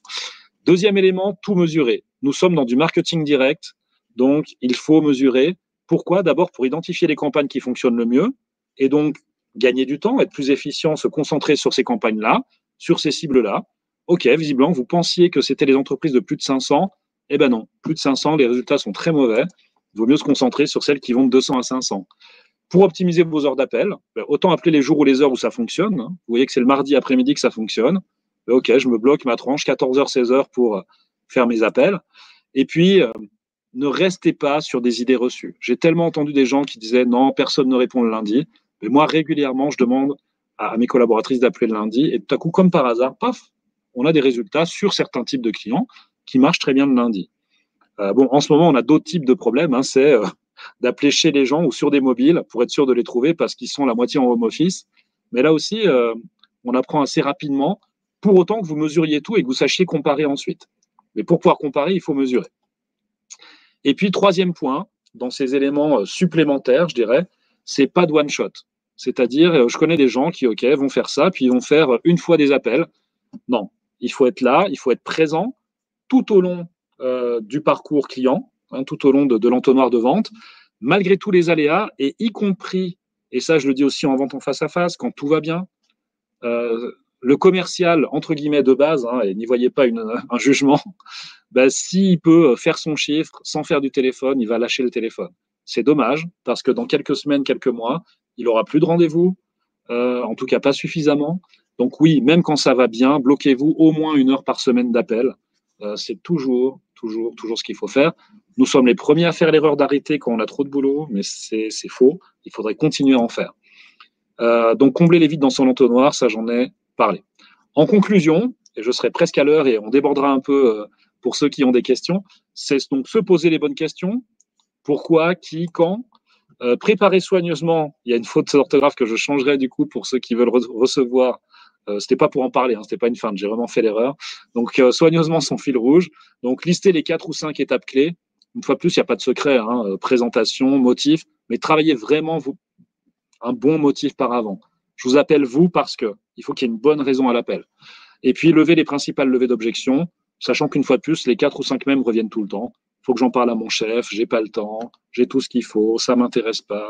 Deuxième élément, tout mesurer. Nous sommes dans du marketing direct, donc il faut mesurer. Pourquoi? D'abord pour identifier les campagnes qui fonctionnent le mieux, et donc gagner du temps, être plus efficient, se concentrer sur ces campagnes-là, sur ces cibles-là. Ok, visiblement, vous pensiez que c'était les entreprises de plus de 500. Eh ben non, plus de 500, les résultats sont très mauvais. Il vaut mieux se concentrer sur celles qui vont de 200 à 500. Pour optimiser vos heures d'appel, autant appeler les jours ou les heures où ça fonctionne. Vous voyez que c'est le mardi après-midi que ça fonctionne. Ok, je me bloque ma tranche, 14h, 16h pour faire mes appels. Et puis, ne restez pas sur des idées reçues. J'ai tellement entendu des gens qui disaient non, personne ne répond le lundi. Mais moi, régulièrement, je demande à mes collaboratrices d'appeler le lundi. Et tout à coup, comme par hasard, paf, on a des résultats sur certains types de clients qui marchent très bien le lundi. Bon, en ce moment, on a d'autres types de problèmes. Hein, c'est d'appeler chez les gens ou sur des mobiles pour être sûr de les trouver parce qu'ils sont la moitié en home office. Mais là aussi, on apprend assez rapidement, pour autant que vous mesuriez tout et que vous sachiez comparer ensuite. Mais pour pouvoir comparer, il faut mesurer. Et puis, troisième point, dans ces éléments supplémentaires, je dirais, c'est pas de one shot. C'est-à-dire, je connais des gens qui, ok, vont faire ça, puis ils vont faire une fois des appels. Non, il faut être là, il faut être présent tout au long du parcours client, hein, tout au long de l'entonnoir de vente, malgré tous les aléas, et y compris, et ça je le dis aussi en vente en face à face, quand tout va bien, le commercial, entre guillemets, de base, hein, et n'y voyez pas un jugement, ben, s'il peut faire son chiffre sans faire du téléphone, il va lâcher le téléphone. C'est dommage, parce que dans quelques semaines, quelques mois, il n'aura plus de rendez-vous, en tout cas pas suffisamment. Donc oui, même quand ça va bien, bloquez-vous au moins 1 heure par semaine d'appel. C'est toujours ce qu'il faut faire. Nous sommes les premiers à faire l'erreur d'arrêter quand on a trop de boulot, mais c'est faux. Il faudrait continuer à en faire. Donc combler les vides dans son entonnoir, ça j'en ai parlé. En conclusion, et je serai presque à l'heure et on débordera un peu pour ceux qui ont des questions, c'est donc se poser les bonnes questions. Pourquoi, qui, quand, préparer soigneusement. Il y a une faute d'orthographe que je changerai du coup pour ceux qui veulent recevoir. C'était pas pour en parler, hein, c'était pas une feinte, j'ai vraiment fait l'erreur. Donc soigneusement son fil rouge. Donc lister les 4 ou 5 étapes clés. Une fois de plus, il n'y a pas de secret, hein, présentation, motif, mais travaillez vraiment un bon motif par avant. Je vous appelle vous parce que il faut qu'il y ait une bonne raison à l'appel. Et puis lever les principales levées d'objections, sachant qu'une fois de plus, les 4 ou 5 mêmes reviennent tout le temps. Il faut que j'en parle à mon chef, j'ai pas le temps, j'ai tout ce qu'il faut, ça m'intéresse pas.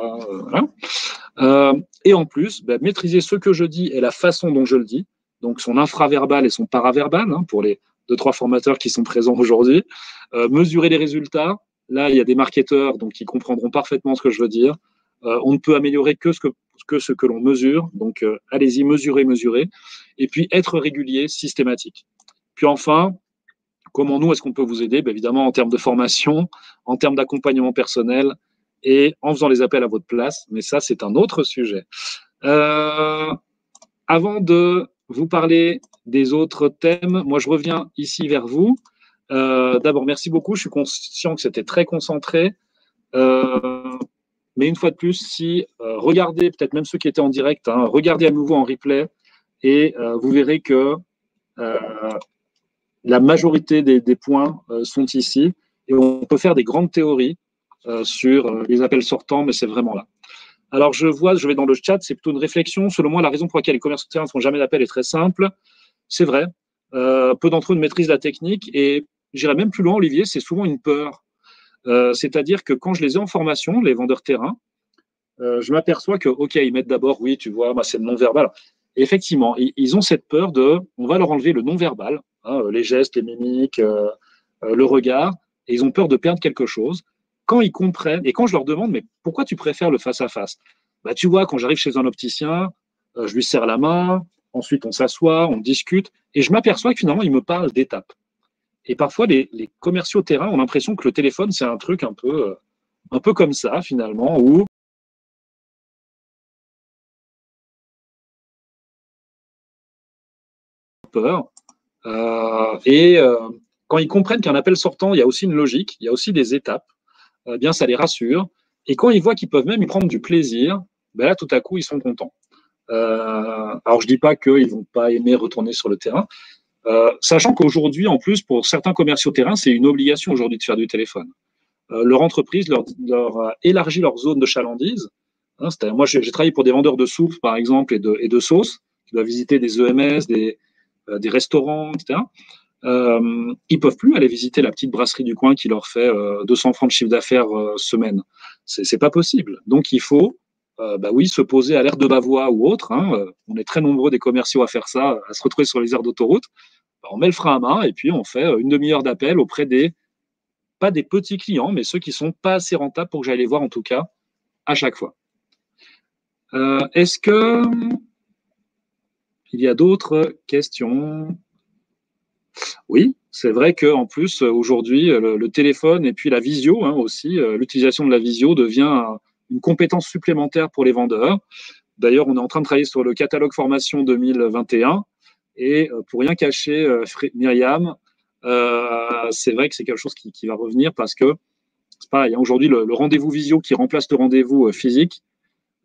Et en plus, maîtriser ce que je dis et la façon dont je le dis, donc son infraverbal et son paraverbal, hein, pour les 2-3 formateurs qui sont présents aujourd'hui. Mesurer les résultats. Là, il y a des marketeurs donc, qui comprendront parfaitement ce que je veux dire. On ne peut améliorer que ce que l'on mesure. Donc, allez-y, mesurez. Et puis, être régulier, systématique. Puis enfin, comment nous, est-ce qu'on peut vous aider? Évidemment, en termes de formation, en termes d'accompagnement personnel et en faisant les appels à votre place. Mais ça, c'est un autre sujet. Avant de vous parler des autres thèmes, moi, je reviens ici vers vous. D'abord, merci beaucoup. Je suis conscient que c'était très concentré. Mais une fois de plus, si regardez, peut-être même ceux qui étaient en direct, hein, regardez à nouveau en replay et vous verrez que la majorité des points sont ici. Et on peut faire des grandes théories sur les appels sortants, mais c'est vraiment là. Alors, je vais dans le chat, c'est plutôt une réflexion. Selon moi, la raison pour laquelle les commerçants de terrain ne font jamais d'appel est très simple. C'est vrai. Peu d'entre eux ne maîtrisent la technique et j'irai même plus loin, Olivier, c'est souvent une peur. C'est-à-dire que quand je les ai en formation, les vendeurs terrain, je m'aperçois que, OK, ils mettent d'abord, oui, tu vois, c'est le non-verbal. Et effectivement, ils ont cette peur on va leur enlever le non-verbal, hein, les gestes, les mimiques, le regard, et ils ont peur de perdre quelque chose. Quand ils comprennent, et quand je leur demande, mais pourquoi tu préfères le face-à-face? Tu vois, quand j'arrive chez un opticien, je lui serre la main, ensuite on s'assoit, on discute, et je m'aperçois que finalement, ils me parlent d'étapes. Et parfois, les commerciaux terrain ont l'impression que le téléphone, c'est un truc un peu comme ça, finalement, où peur. Quand ils comprennent qu'un appel sortant, il y a aussi une logique, il y a aussi des étapes, bien ça les rassure. Et quand ils voient qu'ils peuvent même y prendre du plaisir, là, tout à coup, ils sont contents. Alors, je dis pas qu'ils vont pas aimer retourner sur le terrain, sachant qu'aujourd'hui, en plus, pour certains commerciaux terrain, c'est une obligation aujourd'hui de faire du téléphone. Leur entreprise leur élargit leur zone de chalandise. Hein, moi, j'ai travaillé pour des vendeurs de soupe, par exemple, et de sauces, qui doivent visiter des EMS, des restaurants, etc. Ils peuvent plus aller visiter la petite brasserie du coin qui leur fait 200 francs de chiffre d'affaires semaine. C'est pas possible. Donc, il faut oui, se poser à l'aire de Bavois ou autre. Hein. On est très nombreux des commerciaux à faire ça, à se retrouver sur les aires d'autoroute. On met le frein à main et puis on fait une demi-heure d'appel auprès pas des petits clients, mais ceux qui sont pas assez rentables pour que j'aille les voir en tout cas à chaque fois. Est-ce que il y a d'autres questions? Oui, c'est vrai qu'en plus, aujourd'hui, le téléphone et puis la visio aussi, l'utilisation de la visio devient une compétence supplémentaire pour les vendeurs. D'ailleurs, on est en train de travailler sur le catalogue formation 2021 et pour rien cacher, Myriam, c'est vrai que c'est quelque chose qui va revenir parce que c'est pareil, aujourd'hui, le rendez-vous visio qui remplace le rendez-vous physique,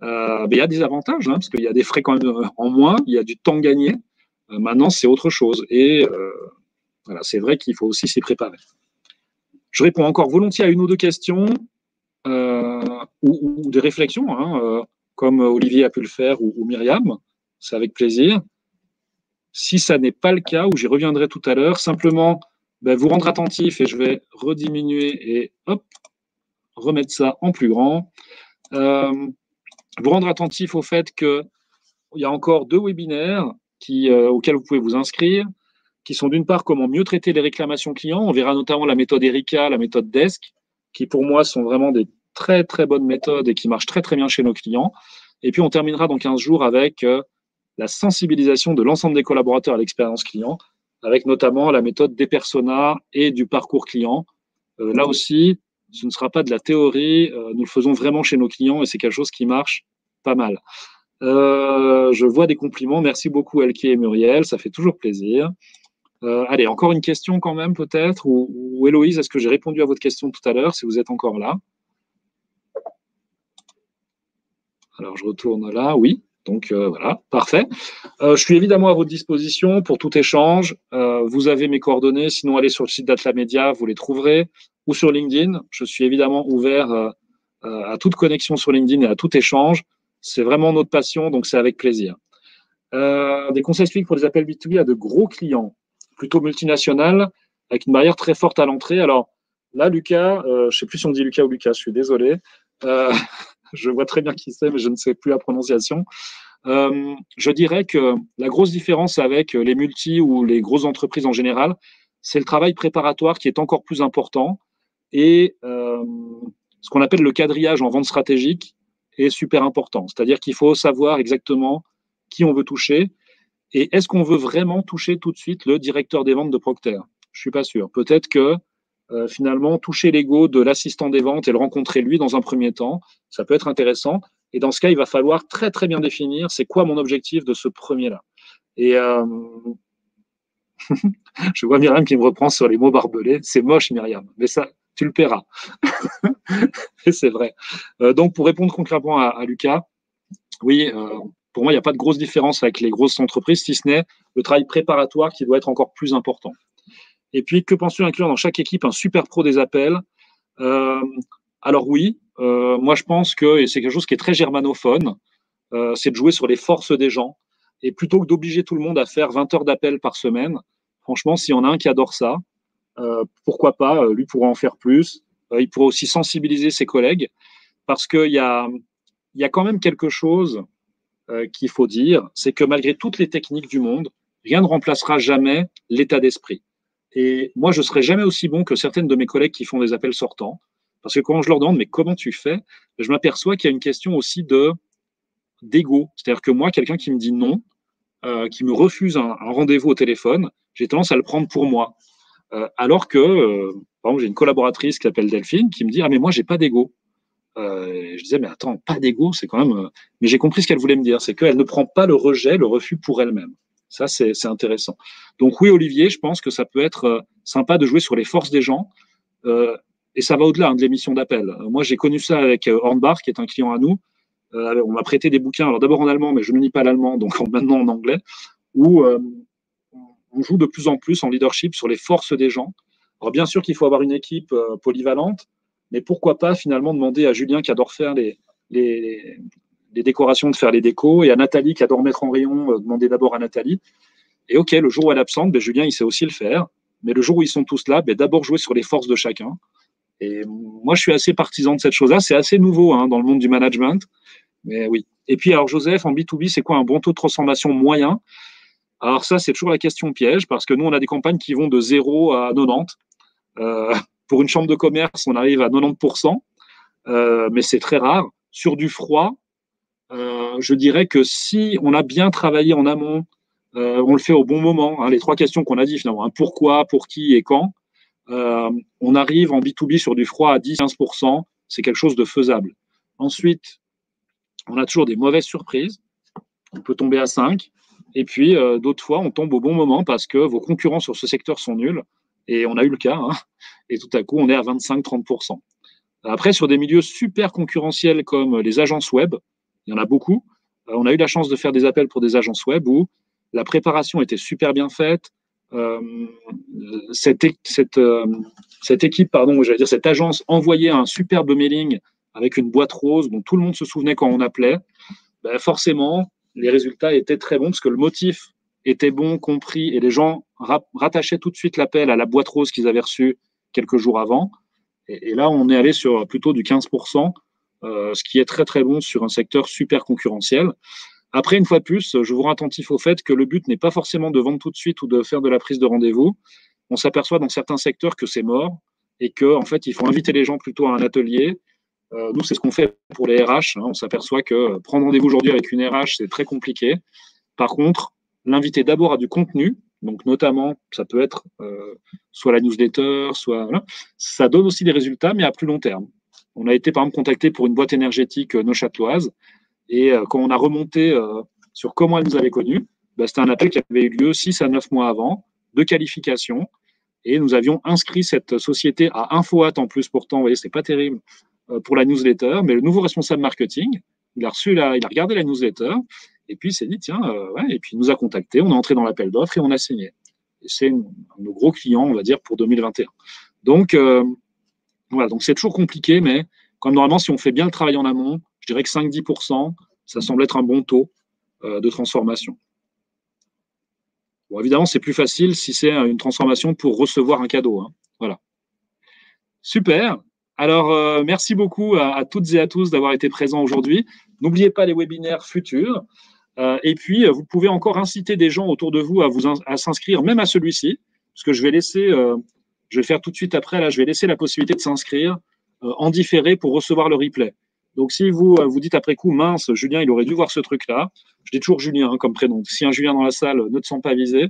il y a des avantages, parce qu'il y a des frais quand même en moins, il y a du temps gagné. Maintenant, c'est autre chose. Et voilà, c'est vrai qu'il faut aussi s'y préparer. Je réponds encore volontiers à une ou deux questions ou des réflexions, comme Olivier a pu le faire ou Myriam. C'est avec plaisir. Si ça n'est pas le cas, ou j'y reviendrai tout à l'heure, simplement vous rendre attentif et je vais rediminuer et hop, remettre ça en plus grand. Vous rendre attentif au fait qu'il y a encore 2 webinaires auxquels vous pouvez vous inscrire, qui sont d'une part comment mieux traiter les réclamations clients. On verra notamment la méthode Erika, la méthode Desk, qui pour moi sont vraiment des très très bonnes méthodes et qui marchent très très bien chez nos clients. Et puis on terminera dans 15 jours avec la sensibilisation de l'ensemble des collaborateurs à l'expérience client, avec notamment la méthode des personas et du parcours client. Là aussi, ce ne sera pas de la théorie, nous le faisons vraiment chez nos clients et c'est quelque chose qui marche pas mal. Je vois des compliments, merci beaucoup Elke et Muriel, ça fait toujours plaisir. Allez, encore une question quand même peut-être, ou Héloïse, est-ce que j'ai répondu à votre question tout à l'heure, si vous êtes encore là? Alors je retourne là, oui. Donc voilà, parfait. Je suis évidemment à votre disposition pour tout échange. Vous avez mes coordonnées, sinon allez sur le site d'Atlamedia, vous les trouverez, ou sur LinkedIn. Je suis évidemment ouvert à toute connexion sur LinkedIn et à tout échange. C'est vraiment notre passion, donc c'est avec plaisir. Des conseils spécifiques pour les appels B2B à de gros clients, plutôt multinationales, avec une barrière très forte à l'entrée. Alors là, Lucas, je ne sais plus si on dit Lucas ou Lucas, je suis désolé. Je vois très bien qui c'est, mais je ne sais plus la prononciation. Je dirais que la grosse différence avec les multi ou les grosses entreprises en général, c'est le travail préparatoire qui est encore plus important et ce qu'on appelle le quadrillage en vente stratégique est super important. C'est-à-dire qu'il faut savoir exactement qui on veut toucher et est-ce qu'on veut vraiment toucher tout de suite le directeur des ventes de Procter? Je ne suis pas sûr. Peut-être que finalement, toucher l'ego de l'assistant des ventes et le rencontrer lui dans un premier temps, ça peut être intéressant. Et dans ce cas, il va falloir très très bien définir c'est quoi mon objectif de ce premier-là. Et je vois Myriam qui me reprend sur les mots barbelés. C'est moche, Myriam, mais ça, tu le paieras. Et c'est vrai. Donc, pour répondre concrètement à Lucas, oui, pour moi, il n'y a pas de grosse différence avec les grosses entreprises, si ce n'est le travail préparatoire qui doit être encore plus important. Et puis, que penses-tu inclure dans chaque équipe un super pro des appels? Alors oui, moi je pense que, et c'est quelque chose qui est très germanophone, c'est de jouer sur les forces des gens. Et plutôt que d'obliger tout le monde à faire 20 heures d'appel par semaine, franchement, s'il y en a un qui adore ça, pourquoi pas, lui pourra en faire plus. Il pourra aussi sensibiliser ses collègues, parce qu'il y a quand même quelque chose qu'il faut dire, c'est que malgré toutes les techniques du monde, rien ne remplacera jamais l'état d'esprit. Et moi, je ne serai jamais aussi bon que certaines de mes collègues qui font des appels sortants, parce que quand je leur demande, mais comment tu fais, je m'aperçois qu'il y a une question aussi d'ego. C'est-à-dire que moi, quelqu'un qui me dit non, qui me refuse un rendez-vous au téléphone, j'ai tendance à le prendre pour moi. Alors que, par exemple, j'ai une collaboratrice qui s'appelle Delphine qui me dit, ah mais moi, j'ai pas d'ego. Je disais, mais attends, pas d'ego, c'est quand même. Mais j'ai compris ce qu'elle voulait me dire, c'est qu'elle ne prend pas le rejet, le refus pour elle-même. Ça, c'est intéressant. Donc oui, Olivier, je pense que ça peut être sympa de jouer sur les forces des gens. Et ça va au-delà de l'émission d'appel. Moi, j'ai connu ça avec Hornbach, qui est un client à nous. On m'a prêté des bouquins, alors d'abord en allemand, mais je ne lis pas l'allemand, donc maintenant en anglais, où on joue de plus en plus en leadership sur les forces des gens. Alors bien sûr qu'il faut avoir une équipe polyvalente, mais pourquoi pas finalement demander à Julien qui adore faire les décorations de faire les décos et à Nathalie qui adore mettre en rayon, demander d'abord à Nathalie. Et ok, le jour où elle est absente, Julien il sait aussi le faire, mais le jour où ils sont tous là, d'abord jouer sur les forces de chacun. Et moi je suis assez partisan de cette chose-là, c'est assez nouveau dans le monde du management, mais oui. Et puis alors Joseph, en B2B, c'est quoi un bon taux de transformation moyen? Alors ça, c'est toujours la question piège, parce que nous, on a des campagnes qui vont de 0 à 90. Pour une chambre de commerce, on arrive à 90%, mais c'est très rare. Sur du froid, je dirais que si on a bien travaillé en amont on le fait au bon moment. Hein, les 3 questions qu'on a dit finalement, hein, pourquoi, pour qui et quand. On arrive en B2B sur du froid à 10-15%, c'est quelque chose de faisable. Ensuite, on a toujours des mauvaises surprises. On peut tomber à 5. Et puis, d'autres fois, on tombe au bon moment parce que vos concurrents sur ce secteur sont nuls. Et on a eu le cas. Hein, et tout à coup, on est à 25-30%. Après, sur des milieux super concurrentiels comme les agences web, il y en a beaucoup. On a eu la chance de faire des appels pour des agences web où la préparation était super bien faite. Cette équipe, pardon, j'allais dire cette agence envoyait un superbe mailing avec une boîte rose dont tout le monde se souvenait quand on appelait. Ben forcément, les résultats étaient très bons parce que le motif était bon, compris, et les gens rattachaient tout de suite l'appel à la boîte rose qu'ils avaient reçue quelques jours avant. Et là, on est allé sur plutôt du 15%, ce qui est très très bon sur un secteur super concurrentiel. Après, une fois de plus, je vous rends attentif au fait que le but n'est pas forcément de vendre tout de suite ou de faire de la prise de rendez-vous. On s'aperçoit dans certains secteurs que c'est mort et qu'en fait, il faut inviter les gens plutôt à un atelier. Nous, c'est ce qu'on fait pour les RH. Hein. On s'aperçoit que prendre rendez-vous aujourd'hui avec une RH, c'est très compliqué. Par contre, l'inviter d'abord à du contenu, donc notamment, ça peut être soit la newsletter, soit voilà. Ça donne aussi des résultats, mais à plus long terme. On a été par exemple contacté pour une boîte énergétique neuchâteloise, et quand on a remonté sur comment elle nous avait connus, bah, c'était un appel qui avait eu lieu 6 à 9 mois avant, de qualification, et nous avions inscrit cette société à InfoHat en plus, pourtant, vous voyez, c'est pas terrible, pour la newsletter, mais le nouveau responsable marketing, il a regardé la newsletter, et puis il s'est dit, tiens, ouais, et puis il nous a contactés, on est entré dans l'appel d'offres et on a signé. Et c'est un de nos gros clients, on va dire, pour 2021. Donc, voilà, donc c'est toujours compliqué, mais comme normalement, si on fait bien le travail en amont, je dirais que 5-10%, ça semble être un bon taux de transformation. Bon, évidemment, c'est plus facile si c'est une transformation pour recevoir un cadeau. Hein. Voilà. Super. Alors, merci beaucoup à toutes et à tous d'avoir été présents aujourd'hui. N'oubliez pas les webinaires futurs. Et puis, vous pouvez encore inciter des gens autour de vous à s'inscrire, même à celui-ci, parce que je vais je vais faire tout de suite après, là, je vais laisser la possibilité de s'inscrire en différé pour recevoir le replay. Donc, si vous vous dites après coup, mince, Julien, il aurait dû voir ce truc-là, je dis toujours Julien hein, comme prénom. Si un Julien dans la salle, ne te sens pas visé.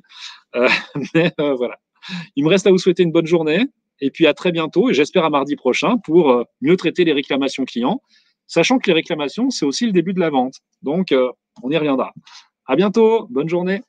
Mais voilà. Il me reste à vous souhaiter une bonne journée. Et puis à très bientôt, et j'espère à mardi prochain pour mieux traiter les réclamations clients, sachant que les réclamations, c'est aussi le début de la vente. Donc, on y reviendra. À bientôt, bonne journée.